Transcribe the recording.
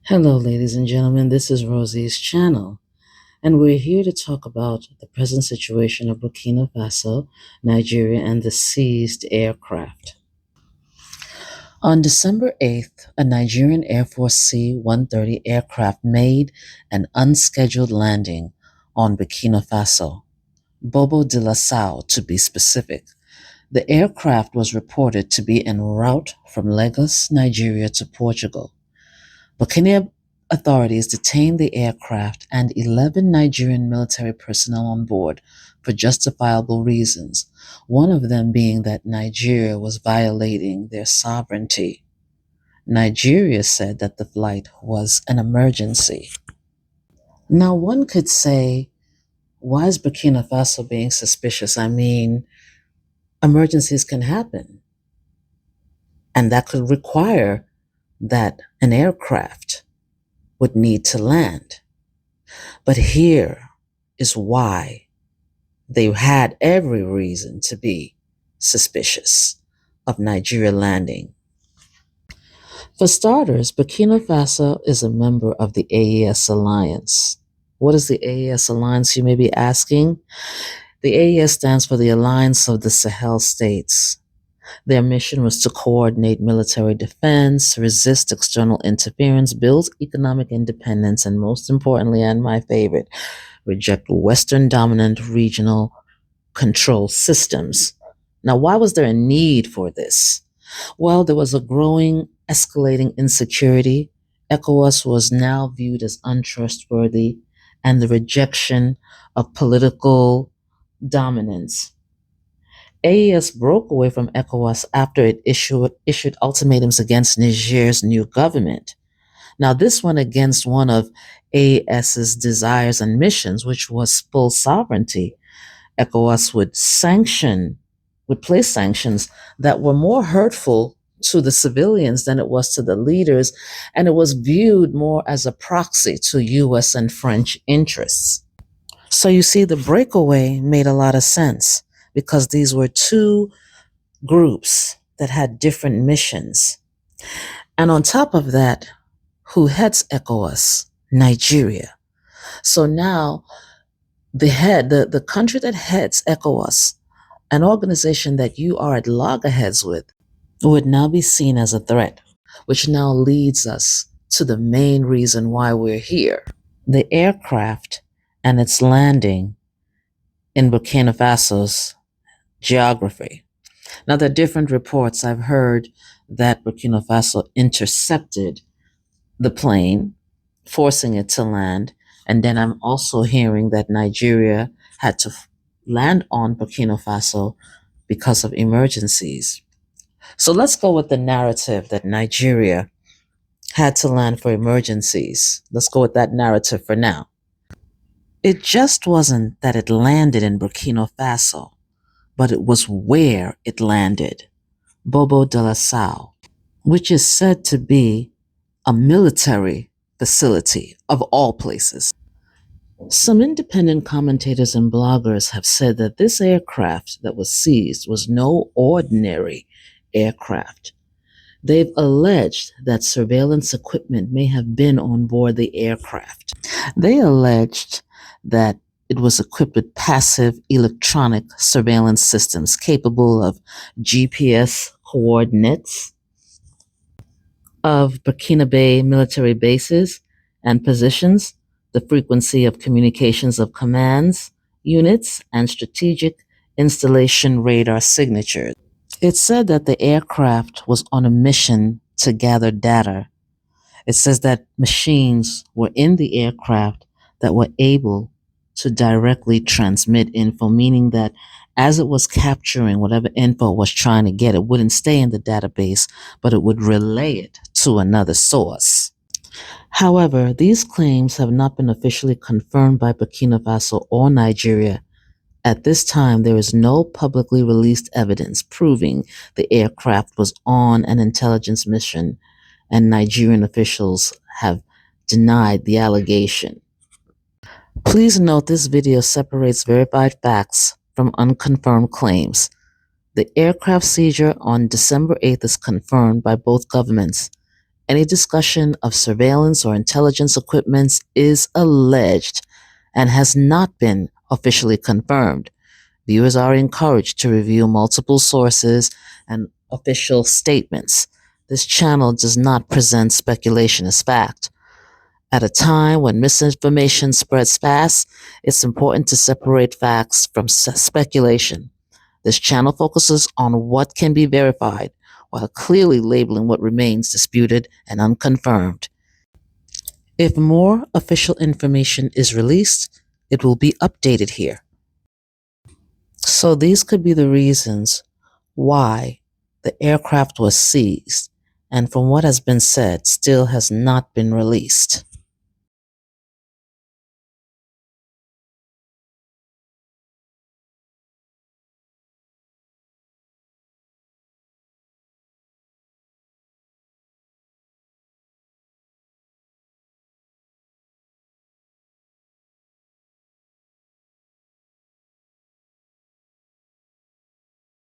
Hello, ladies and gentlemen. This is Rosie's channel, and we're here to talk about the present situation of Burkina Faso, Nigeria, and the seized aircraft. On December 8th, a Nigerian Air Force C-130 aircraft made an unscheduled landing on Burkina Faso, Bobo de la Sao to be specific. The aircraft was reported to be en route from Lagos, Nigeria to Portugal. Burkinabe authorities detained the aircraft and 11 Nigerian military personnel on board for justifiable reasons, one of them being that Nigeria was violating their sovereignty. Nigeria said that the flight was an emergency. Now, one could say, why is Burkina Faso being suspicious? I mean, emergencies can happen, and that could require that an aircraft would need to land. But here is why they had every reason to be suspicious of Nigeria landing. For starters, Burkina Faso is a member of the AES alliance. What is the AES alliance, you may be asking? The AES stands for the Alliance of the Sahel States. Their mission was to coordinate military defense, resist external interference, build economic independence, and most importantly, and my favorite, reject Western dominant regional control systems. Now, why was there a need for this? Well, there was a growing, escalating insecurity. ECOWAS was now viewed as untrustworthy, and the rejection of political dominance. AES broke away from ECOWAS after it issued ultimatums against Niger's new government. Now, this went against one of AES's desires and missions, which was full sovereignty. ECOWAS would place sanctions that were more hurtful to the civilians than it was to the leaders, and it was viewed more as a proxy to US and French interests. So you see, the breakaway made a lot of sense because these were two groups that had different missions. And on top of that, who heads ECOWAS? Nigeria. So now the country that heads ECOWAS, an organization that you are at loggerheads with, would now be seen as a threat, which now leads us to the main reason why we're here. The aircraft and its landing in Burkina Faso's geography. Now, there are different reports. I've heard that Burkina Faso intercepted the plane, forcing it to land. And then I'm also hearing that Nigeria had to land on Burkina Faso because of emergencies. So let's go with the narrative that Nigeria had to land for emergencies. Let's go with that narrative for now. It just wasn't that it landed in Burkina Faso, but it was where it landed, Bobo de la Sao, which is said to be a military facility of all places. Some independent commentators and bloggers have said that this aircraft that was seized was no ordinary aircraft. They've alleged that surveillance equipment may have been on board the aircraft. They alleged that it was equipped with passive electronic surveillance systems capable of GPS coordinates of Burkinabe military bases and positions, the frequency of communications of commands, units, and strategic installation radar signatures. It said that the aircraft was on a mission to gather data. It says that machines were in the aircraft that were able to directly transmit info, meaning that as it was capturing whatever info it was trying to get, it wouldn't stay in the database, but it would relay it to another source. However, these claims have not been officially confirmed by Burkina Faso or Nigeria. At this time, there is no publicly released evidence proving the aircraft was on an intelligence mission, and Nigerian officials have denied the allegation. Please note this video separates verified facts from unconfirmed claims. The aircraft seizure on December 8th is confirmed by both governments. Any discussion of surveillance or intelligence equipment is alleged and has not been officially confirmed. Viewers are encouraged to review multiple sources and official statements. This channel does not present speculation as fact. At a time when misinformation spreads fast, it's important to separate facts from speculation. This channel focuses on what can be verified while clearly labeling what remains disputed and unconfirmed. If more official information is released, it will be updated here. So these could be the reasons why the aircraft was seized, and from what has been said, still has not been released.